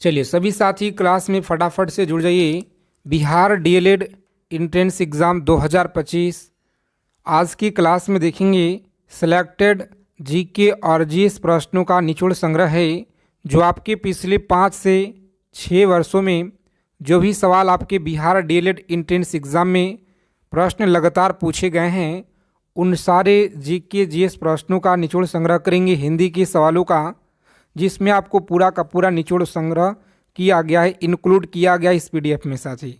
चलिए सभी साथी क्लास में फटाफट से जुड़ जाइए। बिहार डीएलएड एंट्रेंस एग्ज़ाम 2025 आज की क्लास में देखेंगे। सिलेक्टेड जीके और जीएस प्रश्नों का निचोड़ संग्रह है, जो आपके पिछले 5 से 6 वर्षों में जो भी सवाल आपके बिहार डीएलएड एंट्रेंस एग्ज़ाम में प्रश्न लगातार पूछे गए हैं, उन सारे जीके जीएस प्रश्नों का निचोड़ संग्रह करेंगे हिंदी के सवालों का, जिसमें आपको पूरा का पूरा निचोड़ संग्रह किया गया है, इंक्लूड किया गया इस पीडीएफ में साथी।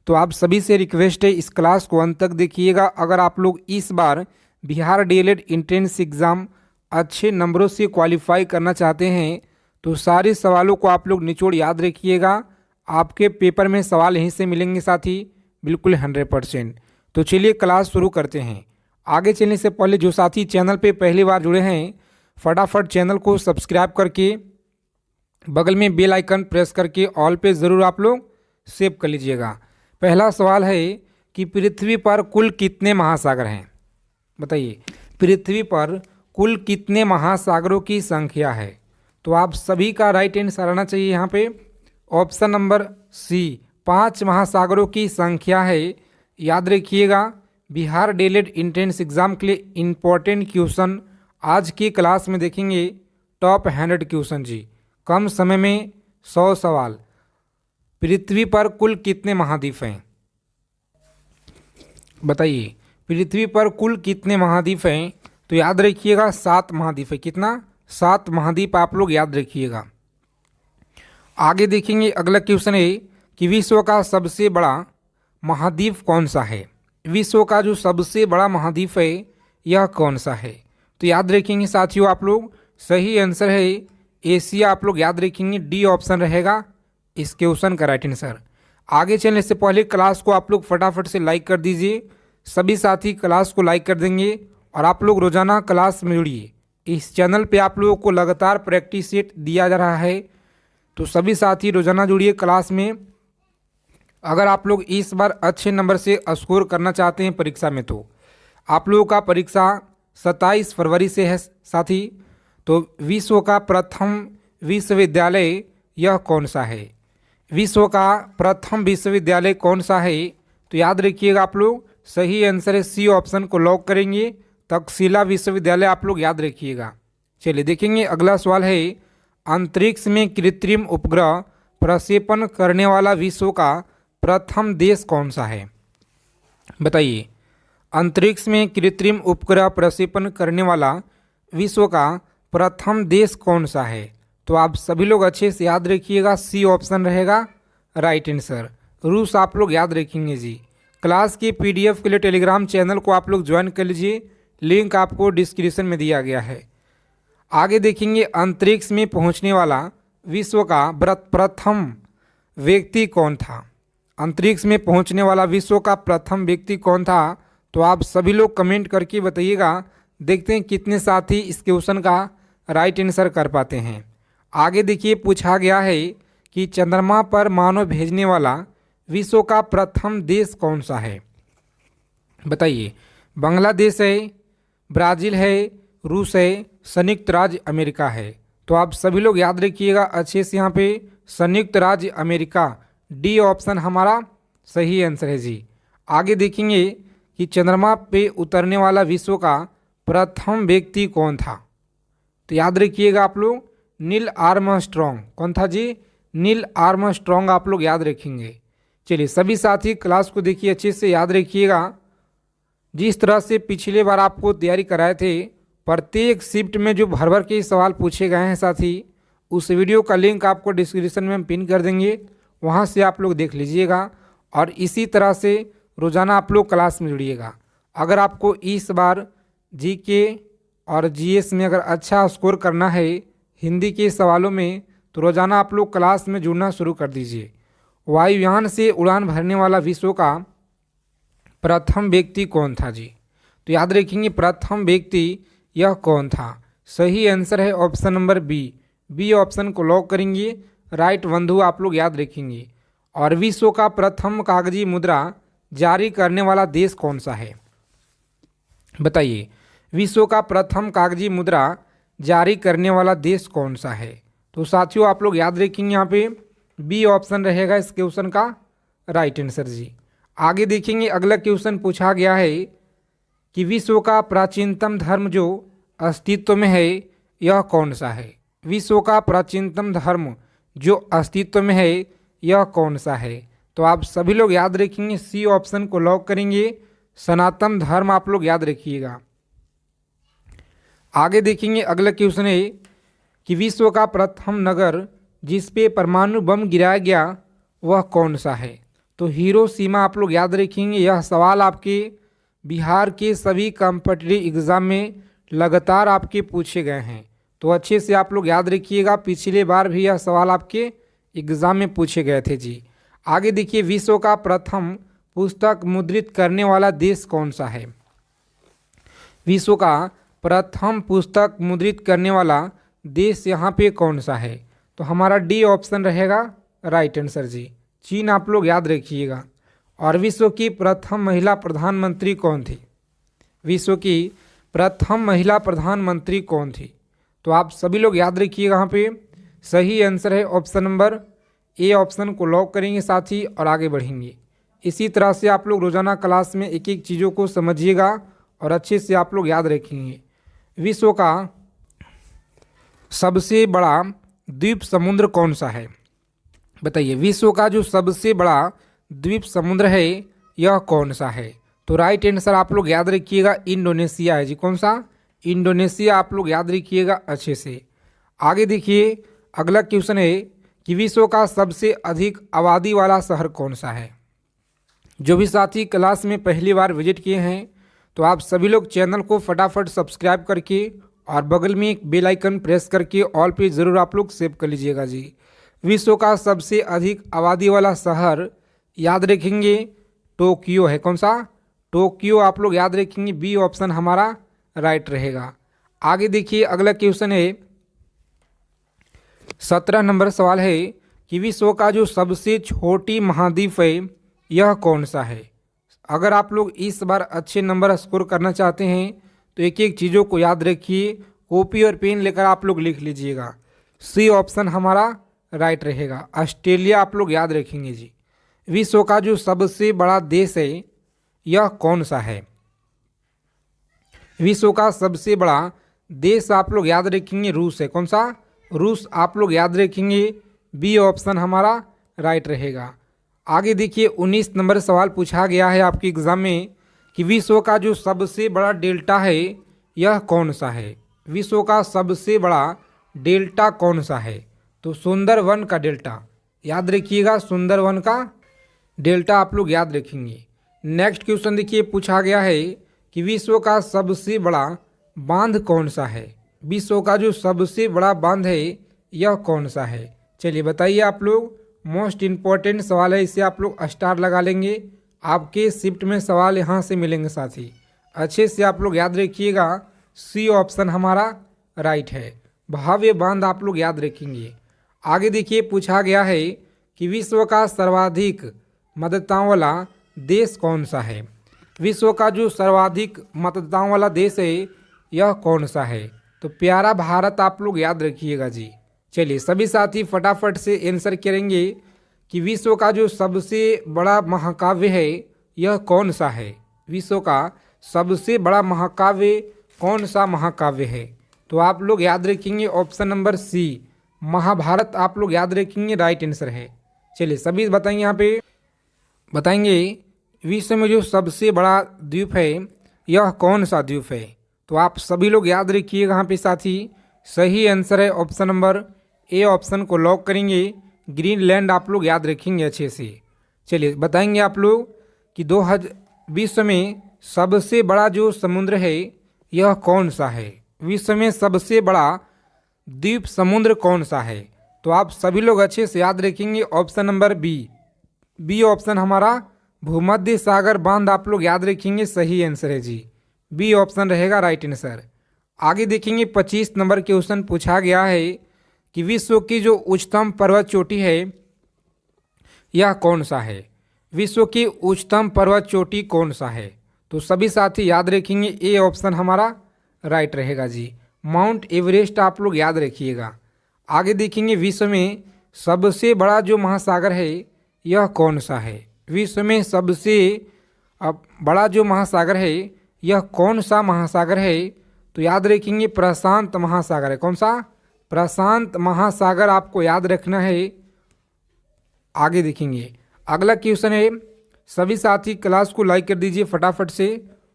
तो आप सभी से रिक्वेस्ट है इस क्लास को अंत तक देखिएगा। अगर आप लोग इस बार बिहार डीएलएड एंट्रेंस एग्ज़ाम अच्छे नंबरों से क्वालिफाई करना चाहते हैं तो सारे सवालों को आप लोग निचोड़ याद रखिएगा। आपके पेपर में सवाल यहीं से मिलेंगे साथी, बिल्कुल 100%। तो चलिए क्लास शुरू करते हैं। आगे चलने से पहले जो साथी चैनल पे पहली बार जुड़े हैं, फटाफट चैनल को सब्सक्राइब करके बगल में बेल आइकन प्रेस करके ऑल पे ज़रूर आप लोग सेव कर लीजिएगा। पहला सवाल है कि पृथ्वी पर कुल कितने महासागर हैं? बताइए, पृथ्वी पर कुल कितने महासागरों की संख्या है? तो आप सभी का राइट आंसर आना चाहिए यहाँ पे। ऑप्शन नंबर सी, 5 महासागरों की संख्या है। याद रखिएगा, बिहार डीएलएड एंट्रेंस एग्ज़ाम के लिए इम्पोर्टेंट क्वेश्चन आज की क्लास में देखेंगे। टॉप 100 क्वेश्चन जी, कम समय में 100 सवाल। पृथ्वी पर कुल कितने महाद्वीप हैं? बताइए, पृथ्वी पर कुल कितने महाद्वीप हैं? तो याद रखिएगा 7 महाद्वीप है। कितना? 7 महाद्वीप आप लोग याद रखिएगा। आगे देखेंगे, अगला क्वेश्चन है कि विश्व का सबसे बड़ा महाद्वीप कौन सा है? विश्व का जो सबसे बड़ा महाद्वीप है यह कौन सा है? तो याद रखेंगे साथियों आप लोग, सही आंसर है एशिया। आप लोग याद रखेंगे, डी ऑप्शन रहेगा इस क्वेश्चन का राइट आंसर। आगे चलने से पहले क्लास को आप लोग फटाफट से लाइक कर दीजिए। सभी साथी क्लास को लाइक कर देंगे और आप लोग रोजाना क्लास में जुड़िए। इस चैनल पे आप लोगों को लगातार प्रैक्टिस सेट दिया जा रहा है, तो सभी साथी रोजाना जुड़िए क्लास में। अगर आप लोग इस बार अच्छे नंबर से स्कोर करना चाहते हैं परीक्षा में, तो आप लोगों का परीक्षा 27 फरवरी से है साथी। तो विश्व का प्रथम विश्वविद्यालय यह कौन सा है? विश्व का प्रथम विश्वविद्यालय कौन सा है? तो याद रखिएगा आप लोग, सही आंसर है सी ऑप्शन को लॉक करेंगे, तक्षशिला विश्वविद्यालय आप लोग याद रखिएगा। चलिए देखेंगे, अगला सवाल है अंतरिक्ष में कृत्रिम उपग्रह प्रक्षेपण करने वाला विश्व का प्रथम देश कौन सा है? बताइए, अंतरिक्ष में कृत्रिम उपग्रह प्रक्षेपण करने वाला विश्व का प्रथम देश कौन सा है? तो आप सभी लोग अच्छे से याद रखिएगा, सी ऑप्शन रहेगा राइट आंसर। रूस आप लोग याद रखेंगे जी। क्लास के पीडीएफ के लिए टेलीग्राम चैनल को आप लोग ज्वाइन कर लीजिए, लिंक आपको डिस्क्रिप्शन में दिया गया है। आगे देखेंगे, अंतरिक्ष में पहुंचने वाला विश्व का प्रथम व्यक्ति कौन था? अंतरिक्ष में पहुंचने वाला विश्व का प्रथम व्यक्ति कौन था? तो आप सभी लोग कमेंट करके बताइएगा। देखते हैं कितने साथी इस क्वेश्चन का राइट आंसर कर पाते हैं। आगे देखिए, पूछा गया है कि चंद्रमा पर मानव भेजने वाला विश्व का प्रथम देश कौन सा है? बताइए, बांग्लादेश है, ब्राज़ील है, रूस है, संयुक्त राज्य अमेरिका है? तो आप सभी लोग याद रखिएगा अच्छे से, यहाँ पे संयुक्त राज्य अमेरिका, डी ऑप्शन हमारा सही आंसर है जी। आगे देखेंगे कि चंद्रमा पे उतरने वाला विश्व का प्रथम व्यक्ति कौन था? तो याद रखिएगा आप लोग, नील आर्मस्ट्रॉन्ग। कौन था जी? नील आर्मस्ट्रॉन्ग आप लोग याद रखेंगे। चलिए सभी साथी क्लास को देखिए, अच्छे से याद रखिएगा। जिस तरह से पिछले बार आपको तैयारी कराए थे, प्रत्येक शिफ्ट में जो भर भर के सवाल पूछे गए हैं साथी, उस वीडियो का लिंक आपको डिस्क्रिप्शन में हम पिन कर देंगे, वहाँ से आप लोग देख लीजिएगा। और इसी तरह से रोज़ाना आप लोग क्लास में जुड़िएगा। अगर आपको इस बार जीके और जीएस में अगर अच्छा स्कोर करना है हिंदी के सवालों में, तो रोज़ाना आप लोग क्लास में जुड़ना शुरू कर दीजिए। वायुयान से उड़ान भरने वाला विश्व का प्रथम व्यक्ति कौन था जी? तो याद रखेंगे, प्रथम व्यक्ति यह कौन था? सही आंसर है option number B. B option को लॉक करेंगे, राइट बंधु आप लोग याद रखेंगे। और विश्व का प्रथम कागजी मुद्रा जारी करने वाला देश कौन सा है? बताइए, विश्व का प्रथम कागजी मुद्रा जारी करने वाला देश कौन सा है? तो साथियों आप लोग याद रखेंगे, यहाँ पे बी ऑप्शन रहेगा इस क्वेश्चन का राइट आंसर जी। आगे देखेंगे अगला क्वेश्चन पूछा गया है कि विश्व का प्राचीनतम धर्म जो अस्तित्व में है यह कौन सा है। विश्व का प्राचीनतम धर्म जो अस्तित्व में है यह कौन सा है। तो आप सभी लोग याद रखेंगे सी ऑप्शन को लॉक करेंगे, सनातन धर्म आप लोग याद रखिएगा। आगे देखेंगे अगला क्वेश्चन है कि विश्व का प्रथम नगर जिस पे परमाणु बम गिराया गया वह कौन सा है। तो हिरोशिमा आप लोग याद रखेंगे। यह सवाल आपके बिहार के सभी कॉम्पिटिटिव एग्ज़ाम में लगातार आपके पूछे गए हैं, तो अच्छे से आप लोग याद रखिएगा। पिछले बार भी यह सवाल आपके एग्ज़ाम में पूछे गए थे जी। आगे देखिए विश्व का प्रथम पुस्तक मुद्रित करने वाला देश कौन सा है। विश्व का प्रथम पुस्तक मुद्रित करने वाला देश यहाँ पे कौन सा है। तो हमारा डी ऑप्शन रहेगा राइट आंसर जी। चीन आप लोग याद रखिएगा। और विश्व की प्रथम महिला प्रधानमंत्री कौन थी। विश्व की प्रथम महिला प्रधानमंत्री कौन थी। तो आप सभी लोग याद रखिएगा। यहाँ पे सही आंसर है ऑप्शन नंबर ए ऑप्शन को लॉक करेंगे साथ ही और आगे बढ़ेंगे। इसी तरह से आप लोग रोज़ाना क्लास में एक एक चीज़ों को समझिएगा और अच्छे से आप लोग याद रखेंगे। विश्व का सबसे बड़ा द्वीप समुद्र कौन सा है, बताइए। विश्व का जो सबसे बड़ा द्वीप समुद्र है यह कौन सा है। तो राइट आंसर आप लोग याद रखिएगा इंडोनेशिया है जी। कौन सा, इंडोनेशिया आप लोग याद रखिएगा अच्छे से। आगे देखिए अगला क्वेश्चन है कि विश्व का सबसे अधिक आबादी वाला शहर कौन सा है। जो भी साथी क्लास में पहली बार विजिट किए हैं तो आप सभी लोग चैनल को फटाफट सब्सक्राइब करके और बगल में एक बेल आइकन प्रेस करके ऑल पे ज़रूर आप लोग सेव कर लीजिएगा जी। विश्व का सबसे अधिक आबादी वाला शहर याद रखेंगे टोक्यो है। कौन सा, टोक्यो आप लोग याद रखेंगे। बी ऑप्शन हमारा राइट रहेगा। आगे देखिए अगला क्वेश्चन है 17 नंबर सवाल है कि विश्व का जो सबसे छोटी महाद्वीप है यह कौन सा है। अगर आप लोग इस बार अच्छे नंबर स्कोर करना चाहते हैं तो एक एक चीज़ों को याद रखिए, कॉपी और पेन लेकर आप लोग लिख लीजिएगा। सी ऑप्शन हमारा राइट रहेगा, ऑस्ट्रेलिया आप लोग याद रखेंगे जी। विश्व का जो सबसे बड़ा देश है यह कौन सा है। विश्व का सबसे बड़ा देश आप लोग याद रखेंगे रूस है। कौन सा, रूस आप लोग याद रखेंगे। बी ऑप्शन हमारा राइट रहेगा। आगे देखिए 19 नंबर सवाल पूछा गया है आपके एग्जाम में कि विश्व का जो सबसे बड़ा डेल्टा है यह कौन सा है। विश्व का सबसे बड़ा डेल्टा कौन सा है। तो सुंदरवन का डेल्टा याद रखिएगा, सुंदरवन का डेल्टा आप लोग याद रखेंगे। नेक्स्ट क्वेश्चन देखिए पूछा गया है कि विश्व का सबसे बड़ा बांध कौन सा है। विश्व का जो सबसे बड़ा बांध है यह कौन सा है। चलिए बताइए आप लोग, मोस्ट इम्पॉर्टेंट सवाल है, इसे आप लोग स्टार लगा लेंगे। आपके शिफ्ट में सवाल यहाँ से मिलेंगे साथी, अच्छे से आप लोग याद रखिएगा। सी ऑप्शन हमारा राइट है, भव्य बांध आप लोग याद रखेंगे। आगे देखिए पूछा गया है कि विश्व का सर्वाधिक मतदाताओं वाला देश कौन सा है। विश्व का जो सर्वाधिक मतदाताओं वाला देश है यह कौन सा है। तो प्यारा भारत आप लोग याद रखिएगा जी। चलिए सभी साथी फटाफट से आंसर करेंगे कि विश्व का जो सबसे बड़ा महाकाव्य है यह कौन सा है। विश्व का सबसे बड़ा महाकाव्य कौन सा महाकाव्य है। तो आप लोग याद रखेंगे ऑप्शन नंबर सी, महाभारत आप लोग याद रखेंगे, राइट आंसर है। चलिए सभी बताएंगे, यहाँ पे बताएंगे विश्व में जो सबसे बड़ा द्वीप है यह कौन सा द्वीप है। तो आप सभी लोग याद रखिएगा, यहाँ पे साथी सही आंसर है ऑप्शन नंबर ए ऑप्शन को लॉक करेंगे, ग्रीनलैंड आप लोग याद रखेंगे अच्छे से। चलिए बताएंगे आप लोग कि विश्व में सबसे बड़ा जो समुद्र है यह कौन सा है। विश्व में सबसे बड़ा द्वीप समुद्र कौन सा है। तो आप सभी लोग अच्छे से याद रखेंगे option number B, B option हमारा भूमध्य सागर बांध आप लोग याद रखेंगे, सही आंसर है जी। बी ऑप्शन रहेगा राइट आंसर। आगे देखेंगे 25 नंबर क्वेश्चन पूछा गया है कि विश्व की जो उच्चतम पर्वत चोटी है यह कौन सा है। विश्व की उच्चतम पर्वत चोटी कौन सा है। तो सभी साथी याद रखेंगे ए ऑप्शन हमारा राइट रहेगा जी, माउंट एवरेस्ट आप लोग याद रखिएगा। आगे देखेंगे विश्व में सबसे बड़ा जो महासागर है यह कौन सा है? विश्व में सबसे बड़ा जो महासागर है यह कौन सा महासागर है? तो याद रखेंगे प्रशांत महासागर है। कौन सा? प्रशांत महासागर आपको याद रखना है। आगे देखेंगे अगला क्वेश्चन है, सभी साथी क्लास को लाइक कर दीजिए फटाफट से,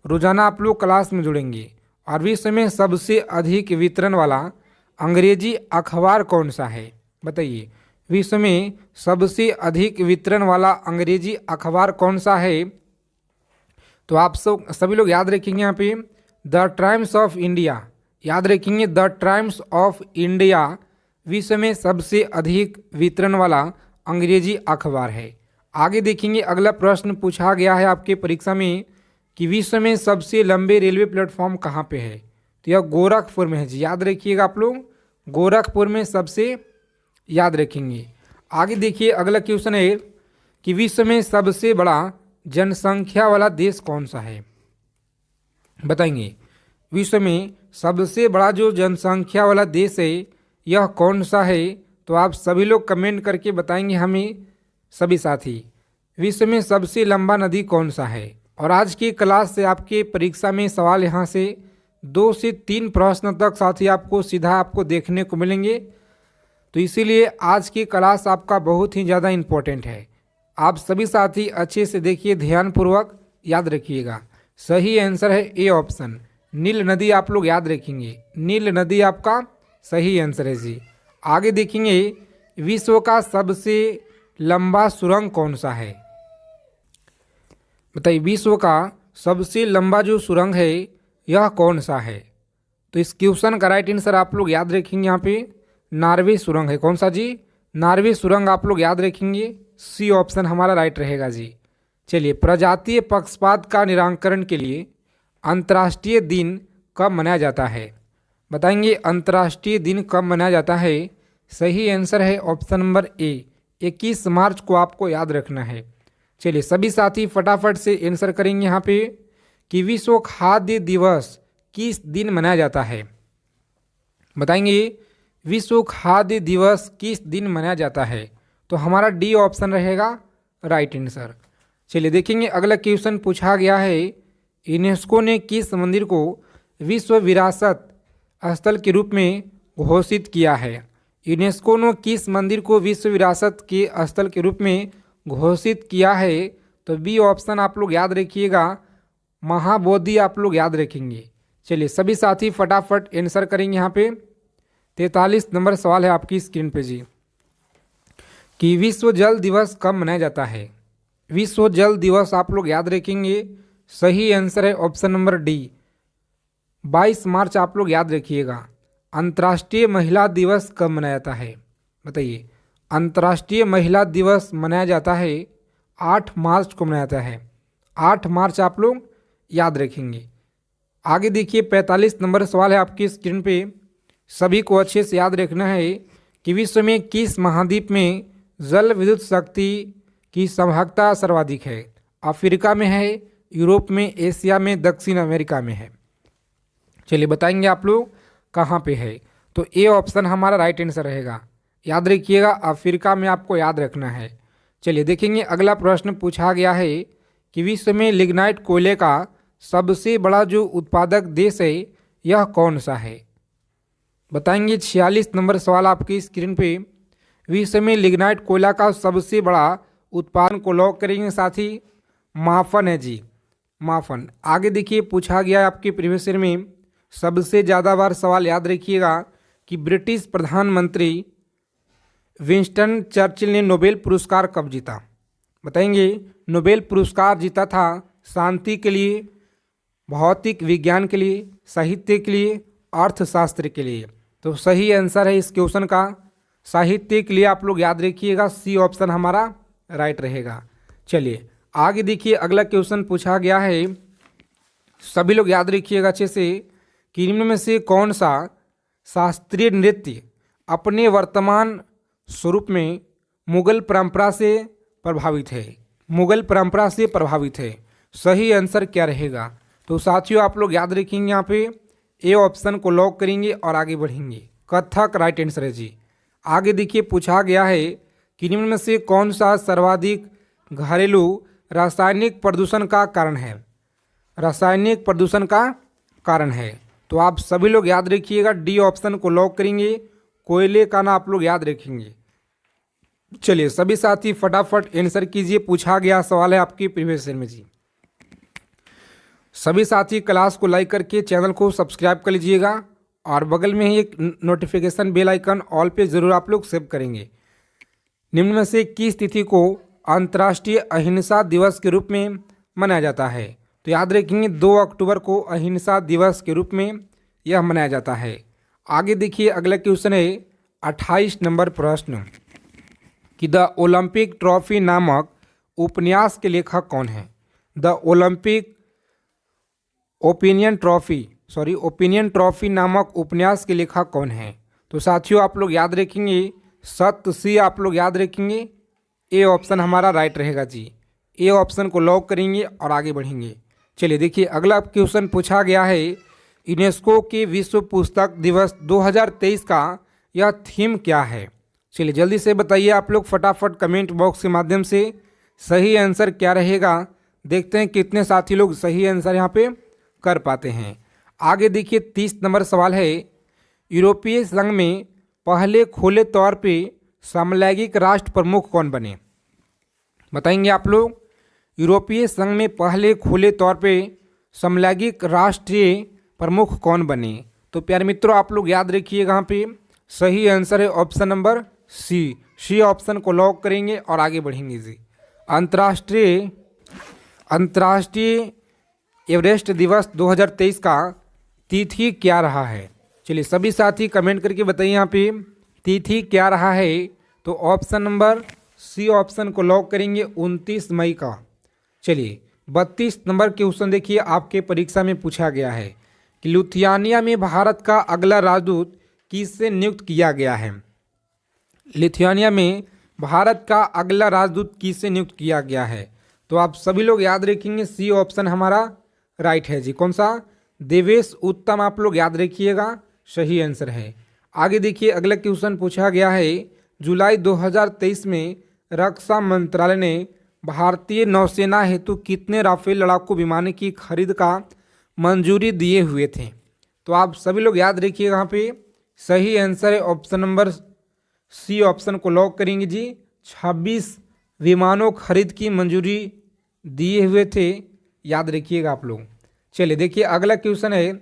रोजाना आप लोग क्लास में जुड़ेंगे। और विश्व में सबसे अधिक वितरण वाला अंग्रेजी अखबार कौन सा है? बताइए, विश्व में सबसे अधिक वितरण वाला अंग्रेजी अखबार कौन सा है? तो आप सभी लोग याद रखेंगे यहाँ पे द टाइम्स ऑफ इंडिया, याद रखेंगे द टाइम्स ऑफ इंडिया विश्व में सबसे अधिक वितरण वाला अंग्रेजी अखबार है। आगे देखेंगे अगला प्रश्न पूछा गया है आपके परीक्षा में कि विश्व में सबसे लंबे रेलवे प्लेटफॉर्म कहाँ पे है? तो यह गोरखपुर में है जी, याद रखिएगा आप लोग, गोरखपुर में सबसे, याद रखेंगे। आगे देखिए अगला क्वेश्चन है कि विश्व में सबसे बड़ा जनसंख्या वाला देश कौन सा है? बताएंगे विश्व में सबसे बड़ा जो जनसंख्या वाला देश है यह कौन सा है? तो आप सभी लोग कमेंट करके बताएंगे हमें सभी साथी। विश्व में सबसे लंबा नदी कौन सा है? और आज की क्लास से आपके परीक्षा में सवाल यहाँ से 2 से 3 प्रश्न तक साथी आपको सीधा आपको देखने को मिलेंगे। तो इसीलिए आज की क्लास आपका बहुत ही ज़्यादा इम्पोर्टेंट है। आप सभी साथी अच्छे से देखिए, ध्यानपूर्वक याद रखिएगा। सही आंसर है ए ऑप्शन, नील नदी आप लोग याद रखेंगे, नील नदी आपका सही आंसर है जी। आगे देखेंगे विश्व का सबसे लंबा सुरंग कौन सा है? बताइए, विश्व का सबसे लंबा जो सुरंग है यह कौन सा है? तो इस क्वेश्चन का राइट आंसर आप लोग याद रखेंगे यहाँ पे नॉर्वे सुरंग है। कौन सा जी? नॉर्वे सुरंग आप लोग याद रखेंगे, सी ऑप्शन हमारा राइट रहेगा जी। चलिए, प्रजातीय पक्षपात का निराकरण के लिए अंतर्राष्ट्रीय दिन कब मनाया जाता है? बताएंगे अंतर्राष्ट्रीय दिन कब मनाया जाता है? सही आंसर है ऑप्शन नंबर ए, 21 मार्च को आपको याद रखना है। चलिए सभी साथी फटाफट से आंसर करेंगे यहाँ पे कि विश्व खाद्य दिवस किस दिन मनाया जाता है? बताएंगे विश्व खाद्य दिवस किस दिन मनाया जाता है? तो हमारा डी ऑप्शन रहेगा राइट आंसर। चलिए देखेंगे अगला क्वेश्चन पूछा गया है, यूनेस्को ने किस मंदिर को विश्व विरासत स्थल के रूप में घोषित किया है? यूनेस्को ने किस मंदिर को विश्व विरासत के स्थल के रूप में घोषित किया है? तो बी ऑप्शन आप लोग याद रखिएगा, महाबोधि आप लोग याद रखेंगे। चलिए सभी साथी फटाफट आंसर करेंगे। यहाँ पे 43 नंबर सवाल है आपकी स्क्रीन पे जी कि विश्व जल दिवस कब मनाया जाता है? विश्व जल दिवस आप लोग याद रखेंगे, सही आंसर है ऑप्शन नंबर डी, 22 मार्च आप लोग याद रखिएगा। अंतर्राष्ट्रीय महिला दिवस कब मनाया जाता है? बताइए, अंतर्राष्ट्रीय महिला दिवस मनाया जाता है 8 मार्च को मनाया जाता है, 8 मार्च आप लोग याद रखेंगे। आगे देखिए 45 नंबर सवाल है आपकी स्क्रीन पे, सभी को अच्छे से याद रखना है कि विश्व में किस महाद्वीप में जल विद्युत शक्ति की संभाव्यता सर्वाधिक है? अफ्रीका में है, यूरोप में, एशिया में, दक्षिण अमेरिका में है। चलिए बताएंगे आप लोग कहाँ पे है? तो ए ऑप्शन हमारा राइट आंसर रहेगा, याद रखिएगा अफ्रीका में आपको याद रखना है। चलिए देखेंगे अगला प्रश्न पूछा गया है कि विश्व में लिग्नाइट कोयले का सबसे बड़ा जो उत्पादक देश है यह कौन सा है? बताएंगे 46 नंबर सवाल आपकी स्क्रीन पे, विश्व में लिग्नाइट कोयला का सबसे बड़ा उत्पादन को लॉक करेंगे साथी, माफन है जी, माफन। आगे देखिए पूछा गया है आपके प्रीवियस ईयर में सबसे ज़्यादा बार सवाल याद रखिएगा कि ब्रिटिश प्रधानमंत्री विंस्टन चर्चिल ने नोबेल पुरस्कार कब जीता? बताएंगे नोबेल पुरस्कार जीता था शांति के लिए, भौतिक विज्ञान के लिए, साहित्य के लिए, अर्थशास्त्र के लिए। तो सही आंसर है इस क्वेश्चन का साहित्य के लिए आप लोग याद रखिएगा, सी ऑप्शन हमारा राइट रहेगा। चलिए आगे देखिए अगला क्वेश्चन पूछा गया है, सभी लोग याद रखिएगा अच्छे से कि निम्न में से कौन सा शास्त्रीय नृत्य अपने वर्तमान स्वरूप में मुगल परंपरा से प्रभावित है? मुगल परंपरा से प्रभावित है, सही आंसर क्या रहेगा? तो साथियों आप लोग याद रखेंगे, यहाँ पे ए ऑप्शन को लॉक करेंगे और आगे बढ़ेंगे, कथक राइट आंसर है जी। आगे देखिए पूछा गया है कि निम्न में से कौन सा सर्वाधिक घरेलू रासायनिक प्रदूषण का कारण है। रासायनिक प्रदूषण का कारण है, तो आप सभी लोग याद रखिएगा, डी ऑप्शन को लॉक करेंगे। कोयले का ना आप लोग याद रखेंगे। चलिए सभी साथी फटाफट आंसर कीजिए, पूछा गया सवाल है आपकी प्रीवियस ईयर में जी। सभी साथी क्लास को लाइक करके चैनल को सब्सक्राइब कर लीजिएगा और बगल में ही एक नोटिफिकेशन बेल आइकन ऑल पे ज़रूर आप लोग सेव करेंगे। निम्न में से किस तिथि को अंतर्राष्ट्रीय अहिंसा दिवस के रूप में मनाया जाता है। तो याद रखेंगे 2 अक्टूबर को अहिंसा दिवस के रूप में यह मनाया जाता है। आगे देखिए अगला क्वेश्चन है 28 नंबर प्रश्न कि द ओलंपिक ट्रॉफी नामक उपन्यास के लेखक कौन है। द ओलंपिक ओपिनियन ट्रॉफी नामक उपन्यास के लेखक कौन है। तो साथियों आप लोग याद रखेंगे सत्य सी आप लोग याद रखेंगे, ए ऑप्शन हमारा राइट रहेगा जी। ए ऑप्शन को लॉक करेंगे और आगे बढ़ेंगे। चलिए देखिए अगला क्वेश्चन पूछा गया है यूनेस्को के विश्व पुस्तक दिवस 2023 का यह थीम क्या है। चलिए जल्दी से बताइए आप लोग फटाफट कमेंट बॉक्स के माध्यम से सही आंसर क्या रहेगा। देखते हैं कितने साथी लोग सही आंसर यहाँ पे कर पाते हैं। आगे देखिए 30 नंबर सवाल है यूरोपीय संघ में पहले खुले तौर पे समलैंगिक राष्ट्र प्रमुख कौन बने। बताएंगे आप लोग यूरोपीय संघ में पहले खुले तौर पे समलैंगिक राष्ट्रीय प्रमुख कौन बने। तो प्यारे मित्रों आप लोग याद रखिएगा यहाँ पे सही आंसर है ऑप्शन नंबर सी ऑप्शन को लॉक करेंगे और आगे बढ़ेंगे जी। अंतर्राष्ट्रीय एवरेस्ट दिवस 2023 का तिथि क्या रहा है। चलिए सभी साथी कमेंट करके बताइए यहाँ पे तिथि क्या रहा है। तो ऑप्शन नंबर सी ऑप्शन को लॉक करेंगे 29 मई का। चलिए 32 नंबर क्वेश्चन देखिए आपके परीक्षा में पूछा गया है कि लिथुआनिया में भारत का अगला राजदूत किससे नियुक्त किया गया है। लिथुआनिया में भारत का अगला राजदूत किससे नियुक्त किया गया है। तो आप सभी लोग याद रखेंगे सी ऑप्शन हमारा राइट है जी। कौन सा, देवेश उत्तम आप लोग याद रखिएगा, सही आंसर है। आगे देखिए अगला क्वेश्चन पूछा गया है जुलाई 2023 में रक्षा मंत्रालय ने भारतीय नौसेना हेतु कितने राफेल लड़ाकू विमानों की खरीद का मंजूरी दिए हुए थे। तो आप सभी लोग याद रखिएगा यहाँ पे सही आंसर है ऑप्शन नंबर सी ऑप्शन को लॉक करेंगे जी। 26 विमानों खरीद की मंजूरी दिए हुए थे, याद रखिएगा आप लोग। चलिए देखिए अगला क्वेश्चन है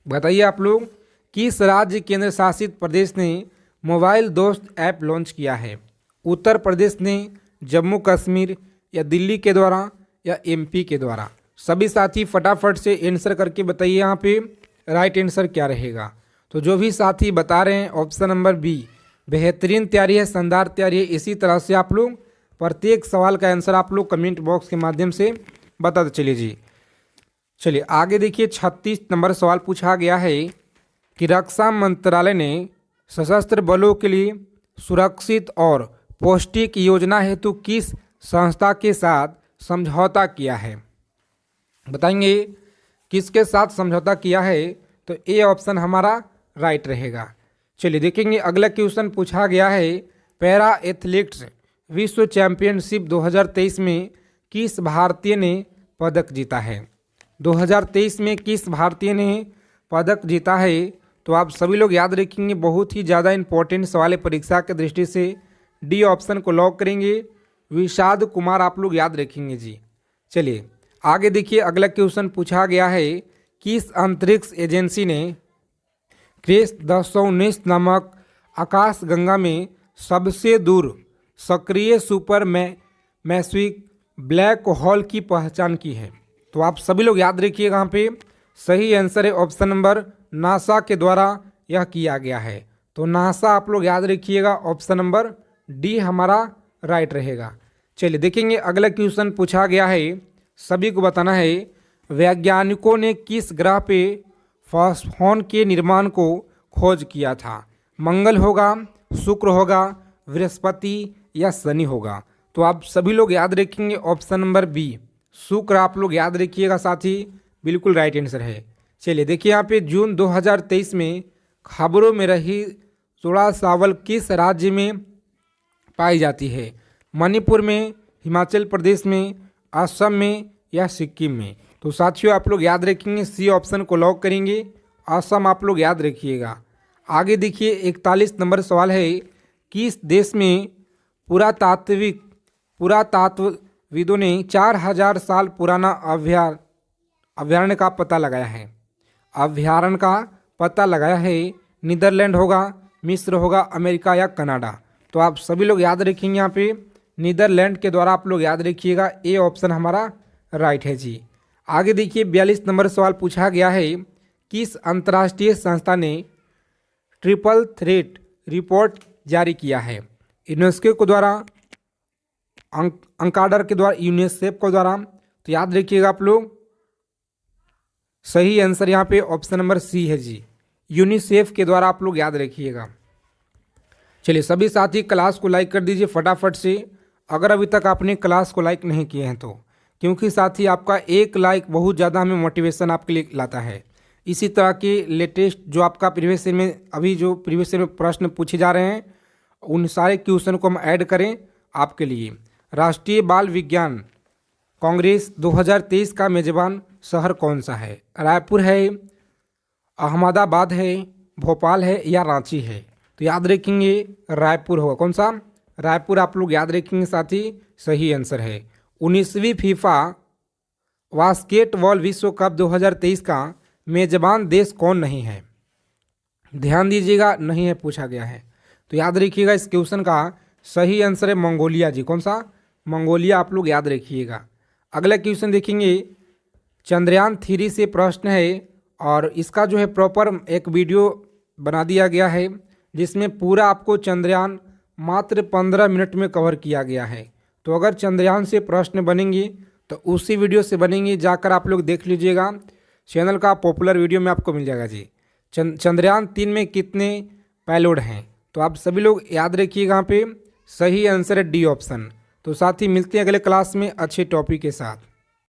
बताइए आप लोग किस राज्य केंद्र शासित प्रदेश ने मोबाइल दोस्त ऐप लॉन्च किया है। उत्तर प्रदेश ने, जम्मू कश्मीर या दिल्ली के द्वारा या एमपी के द्वारा। सभी साथी फटाफट से आंसर करके बताइए यहाँ पे राइट आंसर क्या रहेगा। तो जो भी साथी बता रहे हैं ऑप्शन नंबर बी बेहतरीन तैयारी है, शानदार तैयारी है। इसी तरह से आप लोग प्रत्येक सवाल का आंसर आप लोग कमेंट बॉक्स के माध्यम से बताते चलिए जी। चलिए आगे देखिए 36 नंबर सवाल पूछा गया है कि रक्षा मंत्रालय ने सशस्त्र बलों के लिए सुरक्षित और पौष्टिक योजना हेतु किस संस्था के साथ समझौता किया है। बताएंगे किसके साथ समझौता किया है। तो ए ऑप्शन हमारा राइट रहेगा। चलिए देखेंगे अगला क्वेश्चन पूछा गया है पैरा एथलेटिक्स विश्व चैंपियनशिप 2023 में किस भारतीय ने पदक जीता है। 2023 में किस भारतीय ने पदक जीता है। तो आप सभी लोग याद रखेंगे बहुत ही ज़्यादा इंपॉर्टेंट सवाल है परीक्षा के दृष्टि से। डी ऑप्शन को लॉक करेंगे, विषाद कुमार आप लोग याद रखेंगे जी। चलिए आगे देखिए अगला क्वेश्चन पूछा गया है किस अंतरिक्ष एजेंसी ने क्रेस 1019 नामक आकाश गंगा में सबसे दूर सक्रिय सुपर मैसिव ब्लैक होल की पहचान की है। तो आप सभी लोग याद रखिएगा यहाँ पे सही आंसर है ऑप्शन नंबर नासा के द्वारा यह किया गया है। तो नासा आप लोग याद रखिएगा ऑप्शन नंबर डी हमारा राइट रहेगा। चलिए देखेंगे अगला क्वेश्चन पूछा गया है, सभी को बताना है वैज्ञानिकों ने किस ग्रह पे फॉस्फोन के निर्माण को खोज किया था। मंगल होगा, शुक्र होगा, बृहस्पति या शनि होगा। तो आप सभी लोग याद रखेंगे ऑप्शन नंबर बी शुक्र आप लोग याद रखिएगा साथी, बिल्कुल राइट आंसर है। चलिए देखिए यहाँ पे जून 2023 में खबरों में रही सोडा सावल किस राज्य में पाई जाती है? मणिपुर में, हिमाचल प्रदेश में, असम में या सिक्किम में? तो साथियों आप लोग याद रखेंगे, सी ऑप्शन को लॉक करेंगे, असम आप लोग याद रखिएगा। आगे देखिए 41 नंबर सवाल है, किस देश में पुरातात्वविदों ने 4000 साल पुराना अभ्यारण्य का पता लगाया है? अभ्यारण्य का पता लगाया है। नीदरलैंड होगा, मिस्र होगा, अमेरिका या कनाडा? तो आप सभी लोग याद रखेंगे यहाँ पे नीदरलैंड के द्वारा आप लोग याद रखिएगा, ए ऑप्शन हमारा राइट है जी। आगे देखिए 42 नंबर सवाल पूछा गया है, किस अंतर्राष्ट्रीय संस्था ने ट्रिपल थ्रेट रिपोर्ट जारी किया है? यूनेस्को के द्वारा, अंकाडर के द्वारा, यूनिसेफ के द्वारा? तो याद रखिएगा आप लोग, सही आंसर यहाँ पे ऑप्शन नंबर सी है जी, यूनिसेफ के द्वारा आप लोग याद रखिएगा। चलिए सभी साथी क्लास को लाइक कर दीजिए फटाफट से, अगर अभी तक आपने क्लास को लाइक नहीं किए हैं तो, क्योंकि साथी आपका एक लाइक बहुत ज़्यादा हमें मोटिवेशन आपके लिए लाता है। इसी तरह के लेटेस्ट जो आपका प्रीवियस ईयर में, अभी जो प्रीवियस ईयर में प्रश्न पूछे जा रहे हैं, उन सारे क्वेश्चन को हम ऐड करें आपके लिए। राष्ट्रीय बाल विज्ञान कांग्रेस 2023 का मेजबान शहर कौन सा है? रायपुर है, अहमदाबाद है, भोपाल है या रांची है? तो याद रखेंगे रायपुर होगा। कौन सा? रायपुर आप लोग याद रखेंगे साथी, सही आंसर है। 19वीं फीफा बास्केटबॉल विश्व कप 2023 का मेजबान देश कौन नहीं है? ध्यान दीजिएगा, नहीं है पूछा गया है। तो याद रखिएगा इस क्वेश्चन का सही आंसर है मंगोलिया जी। कौन सा? मंगोलिया आप लोग याद रखिएगा। अगला क्वेश्चन देखेंगे, चंद्रयान 3 से प्रश्न है और इसका जो है प्रॉपर एक वीडियो बना दिया गया है, जिसमें पूरा आपको चंद्रयान मात्र 15 मिनट में कवर किया गया है। तो अगर चंद्रयान से प्रश्न बनेंगे तो उसी वीडियो से बनेंगे, जाकर आप लोग देख लीजिएगा, चैनल का पॉपुलर वीडियो में आपको मिल जाएगा जी। चंद्रयान 3 में कितने पेलोड हैं? तो आप सभी लोग याद रखिएगा, यहाँ पे सही आंसर है डी ऑप्शन। तो साथ ही मिलते हैं अगले क्लास में अच्छे टॉपिक के साथ।